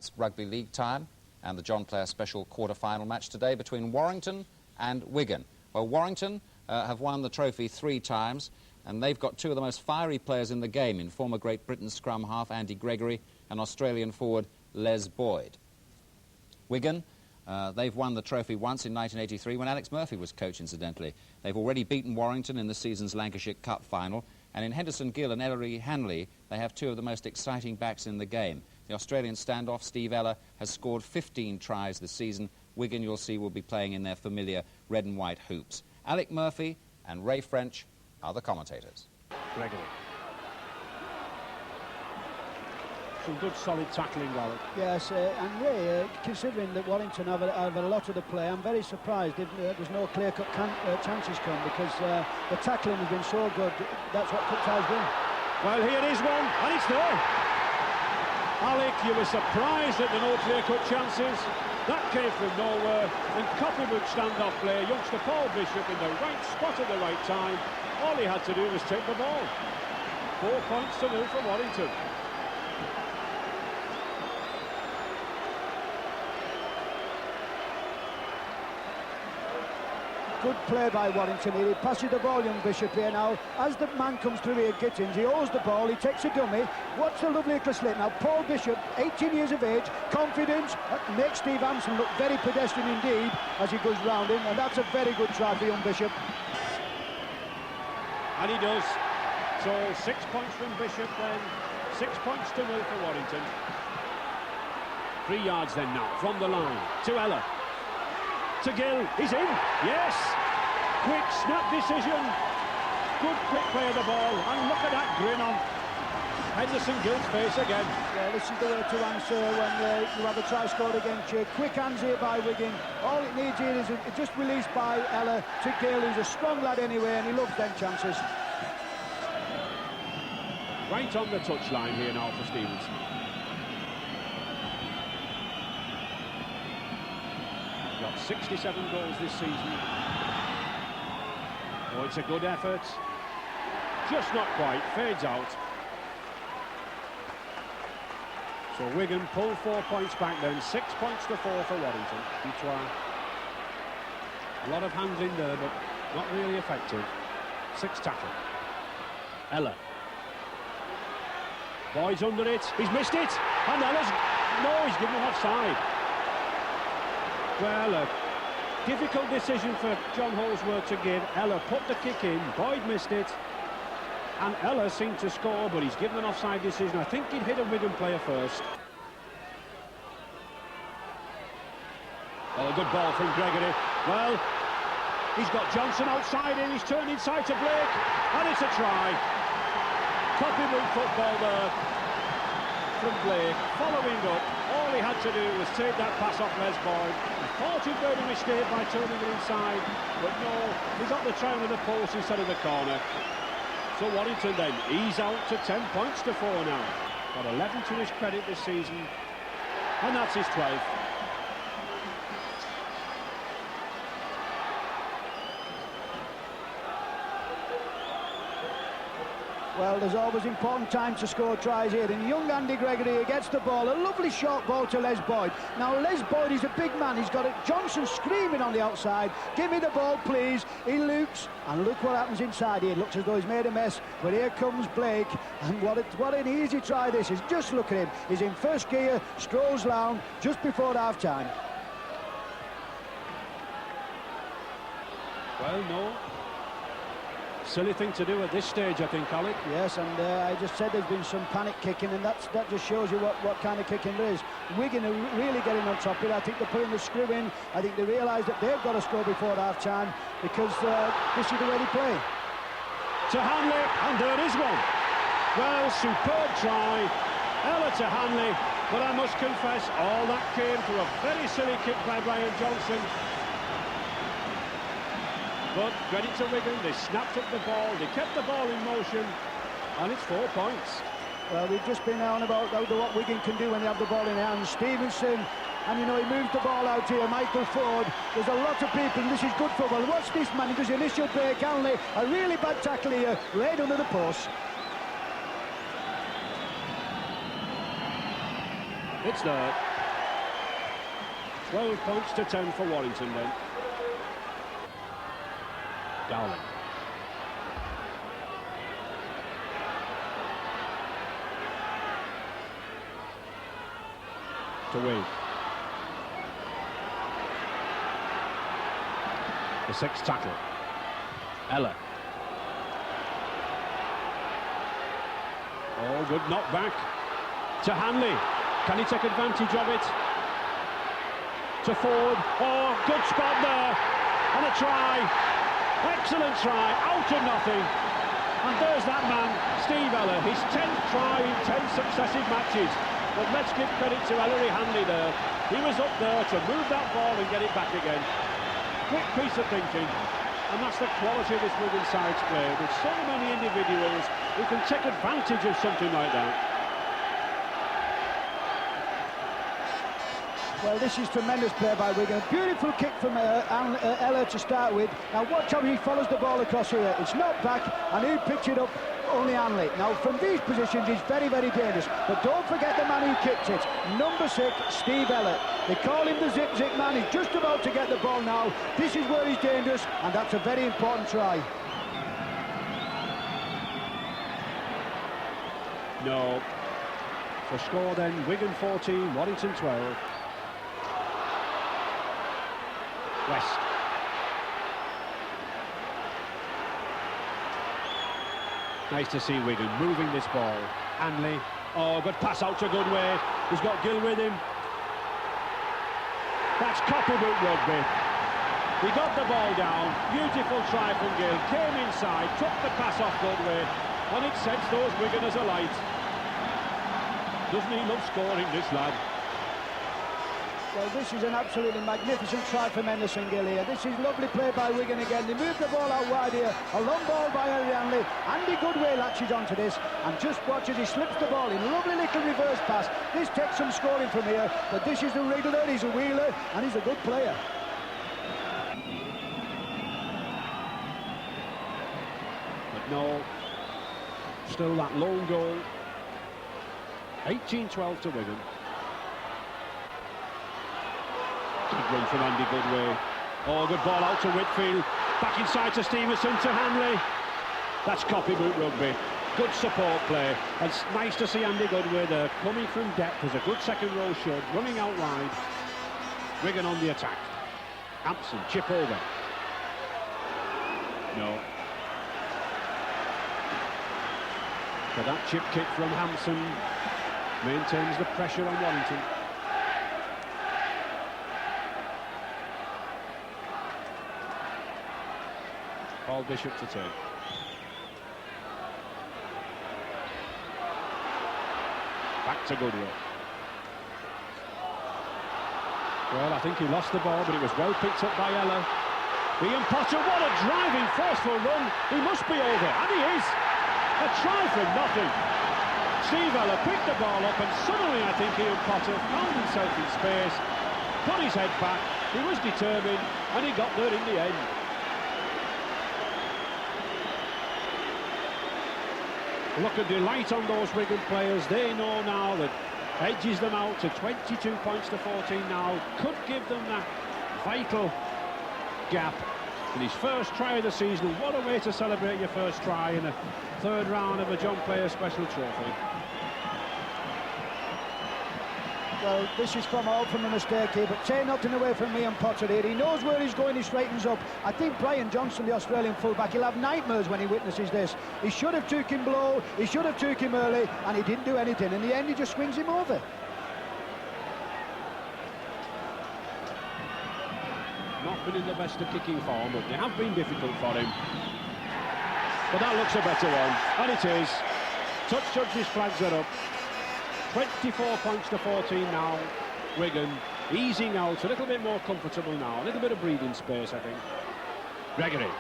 It's Rugby League time and the John Player special quarter-final match today between Warrington and Wigan. Well, Warrington have won the trophy 3 times, and they've got 2 of the most fiery players in the game in former Great Britain scrum half Andy Gregory and Australian forward Les Boyd. Wigan, they've won the trophy once in 1983 when Alex Murphy was coach, incidentally. They've already beaten Warrington in the season's Lancashire Cup final, and in Henderson Gill and Ellery Hanley, they have 2 of the most exciting backs in the game. The Australian standoff, Steve Ella, has scored 15 tries this season. Wigan, you'll see, will be playing in their familiar red and white hoops. Alec Murphy and Ray French are the commentators. Gregory. Some good solid tackling, Alec. Yes, and Ray, considering that Warrington have a lot of the play, I'm very surprised if there's no clear-cut chances come, because the tackling has been so good. That's what took ties win. Well, here is one, and it's there. Alec, you were surprised at the no clear-cut chances. That came from nowhere, and copybook standoff player, youngster Paul Bishop, in the right spot at the right time. All he had to do was take the ball. 4 points to 0 for Warrington. Good play by Warrington here. He passes the ball, young Bishop here now. As the man comes through here, Gittins, he holds the ball, he takes a dummy. What's a lovely little slit now. Paul Bishop, 18 years of age, confidence, makes Steve Hampson look very pedestrian indeed as he goes round him, and that's a very good try for young Bishop. And he does. So 6 points from Bishop then, 6 points to 0 for Warrington. 3 yards then now, from the line, to Ella. To Gill, he's in, yes! Quick snap decision, good quick play of the ball, and look at that grin on Henderson Gill's face again. Yeah, this is the way to answer when you have a try scored against you. Quick hands here by Wigan. All it needs here is just released by Ella to Gill, who's a strong lad anyway, and he loves them chances. Right on the touchline here now for Stevenson. Got 67 goals this season. Oh, it's a good effort. Just not quite, fades out. So Wigan pull 4 points back then, 6 points to 4 for Warrington. Dutoit. A lot of handling there, but not really effective. 6 tackle. Ella. Boyd's under it, he's missed it, and Ella's, no, he's given him offside. Well, a difficult decision for John Holsworth to give. Ella put the kick in, Boyd missed it, and Ella seemed to score, but he's given an offside decision. I think he'd hit a Wigan player first. Oh, a good ball from Gregory. Well, he's got Johnson outside in, he's turned inside to Blake, and it's a try. Copybook football there from Blake, following up. All he had to do was take that pass off Les Boyd. He thought he'd made a mistake by turning it inside, but no, he got the try under the post instead of the corner. So Warrington then, he's out to 10 points to 4 now. Got 11 to his credit this season, and that's his 12th. Well, there's always important time to score tries here, and young Andy Gregory gets the ball, a lovely short ball to Les Boyd. Now Les Boyd is a big man, he's got it. Johnson screaming on the outside, give me the ball please. He loops, and look what happens inside here. It looks as though he's made a mess, but here comes Blake, and what an easy try this is. Just look at him, he's in first gear, strolls round just before half time. Well, no. Silly thing to do at this stage, I think, Alec. Yes, and I just said there's been some panic kicking, and that just shows you what kind of kicking there is. Wigan are really getting on top of it. I think they're putting the screw in. I think they realise that they've got to score before half-time, because this is the way they play. To Hanley, and there is one. Well, superb try. Ella to Hanley, but I must confess, all that came through a very silly kick by Brian Johnson. But credit to Wigan, they snapped up the ball, they kept the ball in motion, and it's 4 points. Well, we've just been on about what Wigan can do when they have the ball in hand. Stevenson, and you know, he moves the ball out here, Michael Ford. There's a lot of people, and this is good football. Watch this man, he does the initial break, Hanley, a really bad tackle here, right under the post. It's there. 12 points to 10 for Warrington then. Dowling. To Wade. The sixth tackle. Ella. Oh, good knockback. To Hanley. Can he take advantage of it? To Ford. Oh, good spot there. And a try. Excellent try. Out of nothing. And there's that man, Steve Ella. His 10th try in 10 successive matches. But let's give credit to Ellery Hanley there. He was up there to move that ball and get it back again. Quick piece of thinking. And that's the quality of this Wigan side's play. With so many individuals who can take advantage of something like that. Well, this is tremendous play by Wigan. A beautiful kick from Ella to start with. Now watch how he follows the ball across here. It's not back, and he picks it up, only Hanley. Now from these positions, he's very, very dangerous. But don't forget the man who kicked it. Number 6, Steve Ella. They call him the zip-zip man. He's just about to get the ball now. This is where he's dangerous, and that's a very important try. No. For score then, Wigan 14, Warrington 12. West. Nice to see Wigan moving this ball. Hanley. Oh, good pass out to Goodway. He's got Gill with him. That's copybook rugby. He got the ball down. Beautiful try from Gill. Came inside, took the pass off Goodway. And it sets those Wiganers alight. Doesn't he love scoring, this lad? Well, this is an absolutely magnificent try from Henderson Gill here. This is lovely play by Wigan again. They move the ball out wide here. A long ball by Hanley. Andy Goodway latches onto this and just watch as he slips the ball in. Lovely little reverse pass. This takes some scoring from here, but this is the wriggler, he's a wheeler, and he's a good player. But no, still that lone goal. 18-12 to Wigan. Good run from Andy Goodway. Oh, good ball out to Whitfield. Back inside to Stevenson, to Hanley. That's copybook rugby. Good support play. And it's nice to see Andy Goodway there, coming from depth. There's a good second row shot, running out wide. Wigan on the attack. Hampson, chip over. No. So that chip kick from Hampson maintains the pressure on Warrington. Paul Bishop to take. Back to Goodway. Well, I think he lost the ball, but it was well picked up by Ella. Ian Potter, what a driving, forceful run. He must be over, and he is. A try from nothing. Steve Ella picked the ball up, and suddenly I think Ian Potter found himself in space, put his head back, he was determined, and he got there in the end. Look at the light on those Wigan players. They know now that edges them out to 22 points to 14 now. Could give them that vital gap. In his first try of the season, what a way to celebrate your first try in a third round of a John Player Special Trophy. Well, this is from a mistake here, but take nothing away from Ian Potter here. He knows where he's going, he straightens up. I think Brian Johnson, the Australian fullback, he'll have nightmares when he witnesses this. He should have took him low, he should have took him early, and he didn't do anything. In the end, he just swings him over. Not been in the best of kicking form, but they have been difficult for him. But that looks a better one, and it is. Touch judges flags it up. 24 points to 14 now. Wigan easing out, a little bit more comfortable now. A little bit of breathing space, I think. Gregory.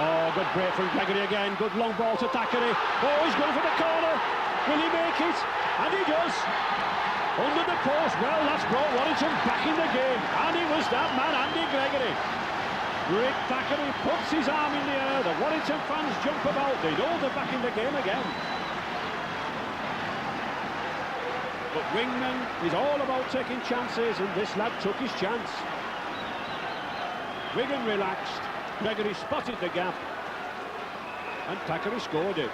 Oh, good break from Gregory again. Good long ball to Thackeray. Oh, he's going for the corner. Will he make it? And he does. Under the post. Well, that's brought Warrington back in the game. And it was that man, Andy Gregory. Rick Thackeray puts his arm in the air. The Warrington fans jump about. They know they're back in the game again. But Wingman is all about taking chances, and this lad took his chance. Wigan relaxed. Gregory spotted the gap, and Thackeray scored it.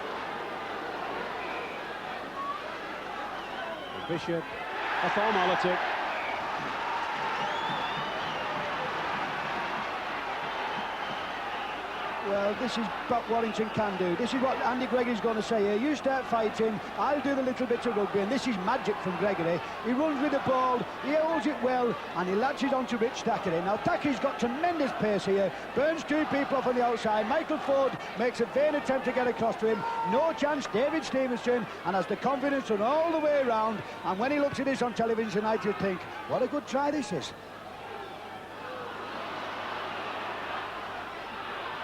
Bishop, a formality. Well, this is what Warrington can do. This is what Andy Gregory's going to say here. You start fighting, I'll do the little bit of rugby, and this is magic from Gregory. He runs with the ball, he holds it well, and he latches onto Rich Thackeray. Now, Thackeray's got tremendous pace here, burns two people off on the outside. Michael Ford makes a vain attempt to get across to him. No chance, David Stevenson, and has the confidence to run all the way around. And when he looks at this on television tonight, you'll think, what a good try this is.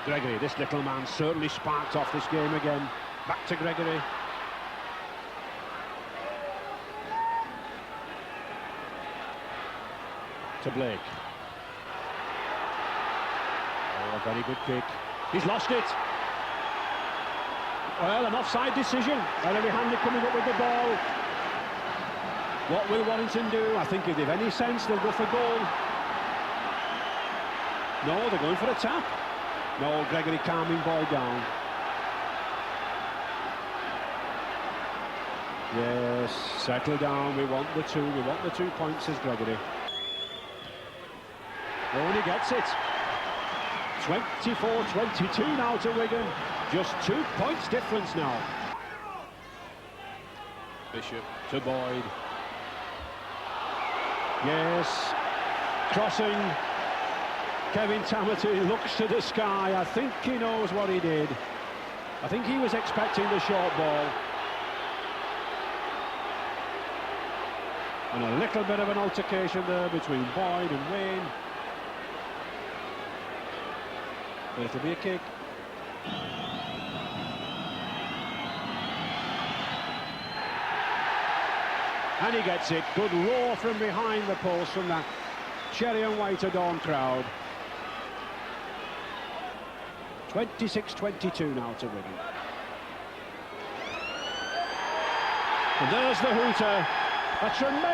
Gregory, this little man, certainly sparked off this game again. Back to Gregory. To Blake. Oh, a very good kick. He's lost it. Well, an offside decision. Very handy coming up with the ball. What will Warrington do? I think if they've any sense, they'll go for goal. No, they're going for a tap. No, Gregory calming ball down. Yes, settle down. We want the two. We want the 2 points, says Gregory. Oh, and he gets it. 24-22 now to Wigan. Just 2 points difference now. Bishop to Boyd. Yes, crossing. Kevin Tamati looks to the sky. I think he knows what he did. I think he was expecting the short ball. And a little bit of an altercation there between Boyd and Wayne. But it'll be a kick. And he gets it. Good roar from behind the post from that cherry and white adorned crowd. 26-22 now to Wigan. And there's the hooter. A tremendous